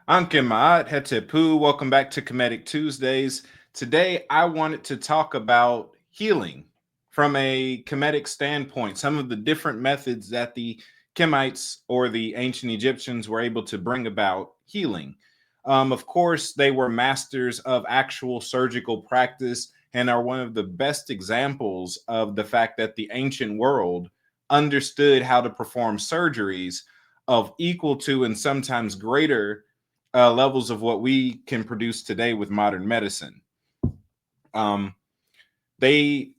I'm Kemetic Hetepu. Welcome back to Kemetic Tuesdays. Today, I wanted to talk about healing from a Kemetic standpoint, some of the different methods that the Kemites or the ancient Egyptians were able to bring about healing. Of course, they were masters of actual surgical practice and are one of the best examples of the fact that the ancient world understood how to perform surgeries of equal to and sometimes greater levels of what we can produce today with modern medicine. Um, they,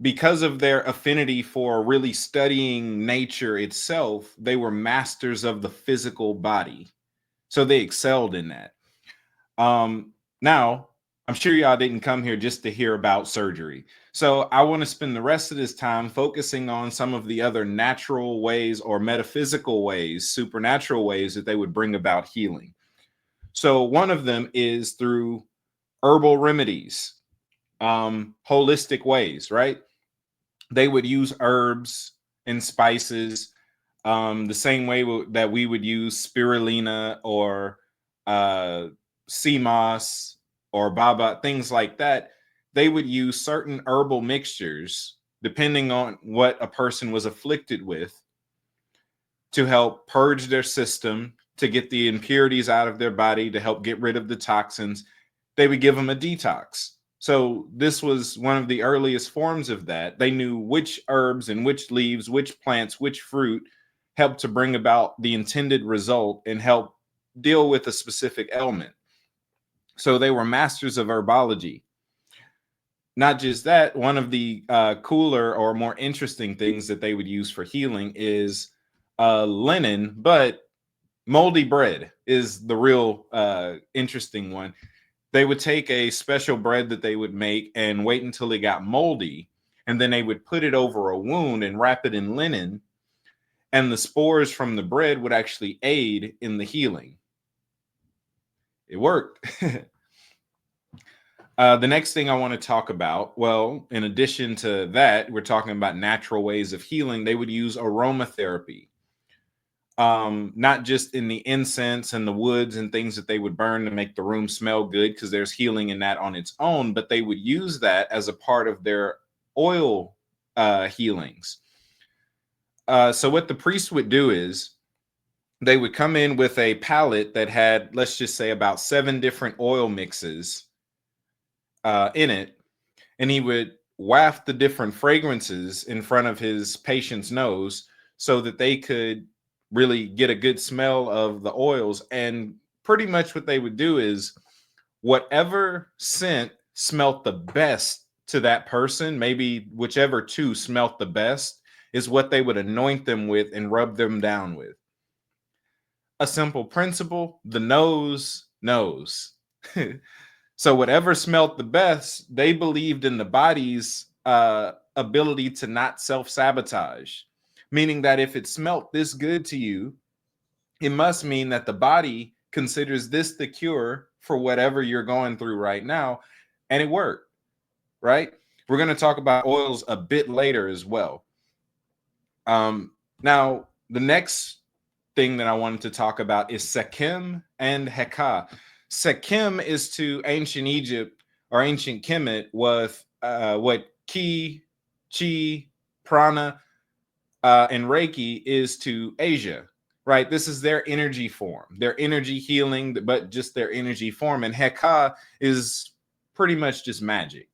because of their affinity for really studying nature itself, they were masters of the physical body. So they excelled in that. Now, I'm sure y'all didn't come here just to hear about surgery. So I want to spend the rest of this time focusing on some of the other natural ways or metaphysical ways, supernatural ways that they would bring about healing. So one of them is through herbal remedies, holistic ways, right? They would use herbs and spices the same way that we would use spirulina or uh, sea moss or baba, things like that. They would use certain herbal mixtures depending on what a person was afflicted with to help purge their system, to get the impurities out of their body, to help get rid of the toxins. They would give them a detox. So this was one of the earliest forms of that. They knew which herbs and which leaves, which plants, which fruit helped to bring about the intended result and help deal with a specific ailment. So they were masters of herbology. Not just that, one of the cooler or more interesting things that they would use for healing is linen, but moldy bread is the real interesting one. They would take a special bread that they would make and wait until it got moldy, and then they would put it over a wound and wrap it in linen, and the spores from the bread would actually aid in the healing. It worked. The next thing I want to talk about, well, in addition to that, we're talking about natural ways of healing. They would use aromatherapy, not just in the incense and the woods and things that they would burn to make the room smell good, because there's healing in that on its own, but they would use that as a part of their oil healings. So what the priest would do is they would come in with a palette that had, let's just say, about 7 different oil mixes in it, and he would waft the different fragrances in front of his patient's nose so that they could really get a good smell of the oils. And pretty much what they would do is whatever scent smelt the best to that person, maybe whichever two smelt the best, is what they would anoint them with and rub them down with. A simple principle: the nose knows. So whatever smelt the best, they believed in the body's ability to not self-sabotage, meaning that if it smelt this good to you, it must mean that the body considers this the cure for whatever you're going through right now. And it worked, right? We're going to talk about oils a bit later as well. Now, the next thing that I wanted to talk about is Sekim and Heka. Sekim is to ancient Egypt or ancient Kemet what Ki, Chi, Prana, and Reiki is to Asia, right? This is their energy form, their energy healing, but just their energy form. And Heka is pretty much just magic.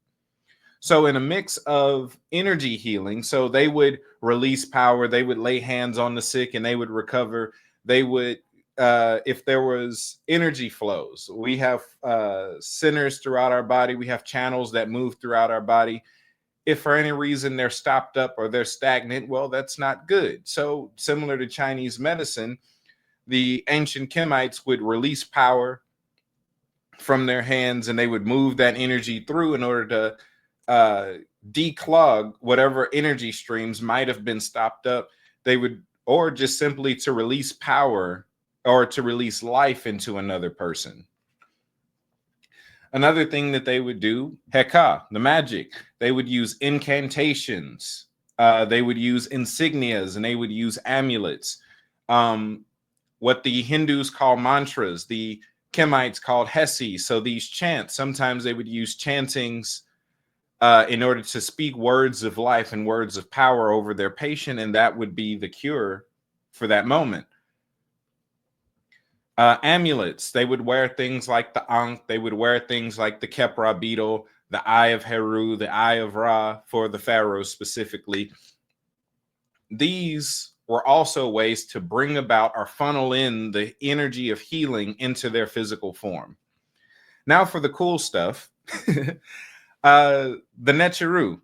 So, in a mix of energy healing, so they would release power, they would lay hands on the sick and they would recover. They would, if there was energy flows, we have centers throughout our body, we have channels that move throughout our body. If for any reason they're stopped up or they're stagnant, well, that's not good. So, similar to Chinese medicine, the ancient Kemites would release power from their hands and they would move that energy through in order to uh, declog whatever energy streams might have been stopped up. They would, or just simply to release power or to release life into another person. Another thing that they would do, Heka, the magic, they would use incantations, they would use insignias, and they would use amulets. What the Hindus call mantras, the Kemites called Hesi. So these chants, sometimes they would use chantings in order to speak words of life and words of power over their patient, and that would be the cure for that moment. Amulets, they would wear things like the Ankh, they would wear things like the Kepra beetle, the Eye of Heru, the Eye of Ra for the pharaohs specifically. These were also ways to bring about or funnel in the energy of healing into their physical form. Now for the cool stuff, the Netcheru.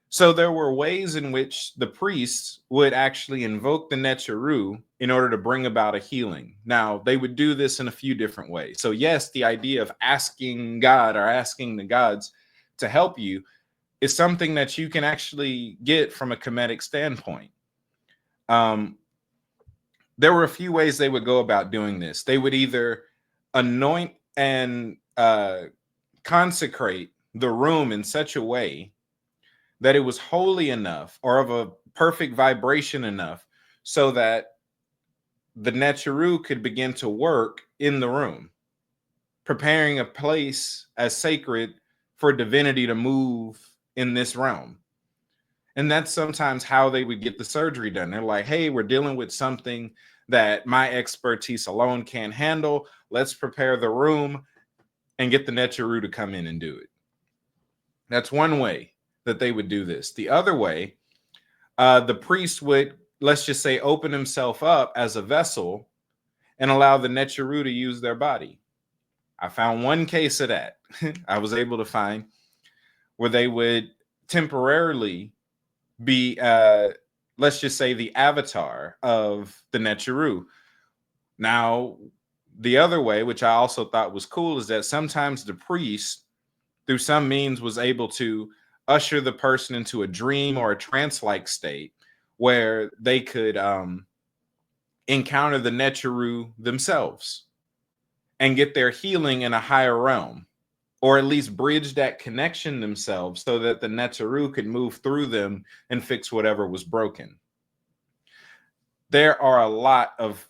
So there were ways in which the priests would actually invoke the Netcheru in order to bring about a healing. Now, they would do this in a few different ways. So yes, the idea of asking God or asking the gods to help you is something that you can actually get from a Kemetic standpoint. There were a few ways they would go about doing this. They would either anoint and consecrate the room in such a way that it was holy enough or of a perfect vibration enough so that the Netcheru could begin to work in the room, preparing a place as sacred for divinity to move in this realm. And that's sometimes how they would get the surgery done. They're like, hey, we're dealing with something that my expertise alone can't handle. Let's prepare the room and get the Netcheru to come in and do it. That's one way that they would do this. The other way, the priest would, let's just say, open himself up as a vessel and allow the Netcheru to use their body. I found one case of that I was able to find where they would temporarily be, let's just say, the avatar of the Netcheru. Now, the other way, which I also thought was cool, is that sometimes the priest, through some means, was able to usher the person into a dream or a trance-like state where they could encounter the Netcheru themselves and get their healing in a higher realm, or at least bridge that connection themselves so that the Netcheru could move through them and fix whatever was broken. There's a lot of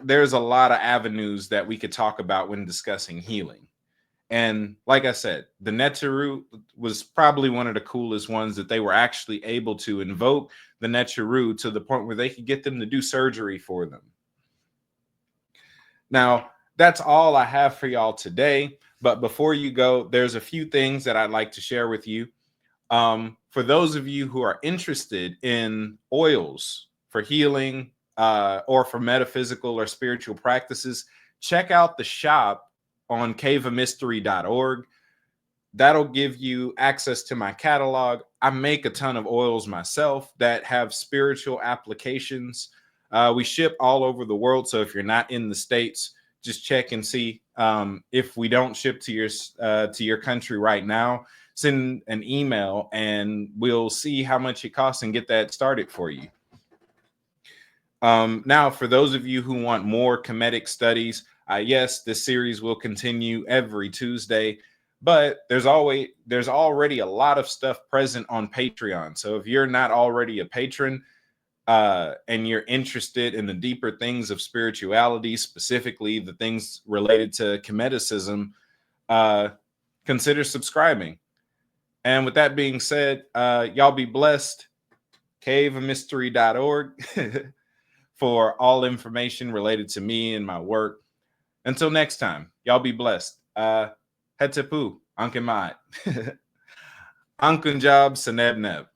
avenues that we could talk about when discussing healing. And like I said, the Netcheru was probably one of the coolest ones, that they were actually able to invoke the Netcheru to the point where they could get them to do surgery for them. Now, that's all I have for y'all today. But before you go, there's a few things that I'd like to share with you. For those of you who are interested in oils for healing or for metaphysical or spiritual practices, check out the shop on caveofmystery.org. That'll give you access to my catalog. I make a ton of oils myself that have spiritual applications. We ship all over the world, so if you're not in the States, just check and see. If we don't ship to your country right now, send an email and we'll see how much it costs and get that started for you. Now, for those of you who want more Kemetic studies, yes, this series will continue every Tuesday, but there's already a lot of stuff present on Patreon. So if you're not already a patron and you're interested in the deeper things of spirituality, specifically the things related to Kemeticism, consider subscribing. And with that being said, y'all be blessed. caveofmystery.org for all information related to me and my work. Until next time, y'all be blessed. Hetepu, Ankemat. Ankunjab Senebneb.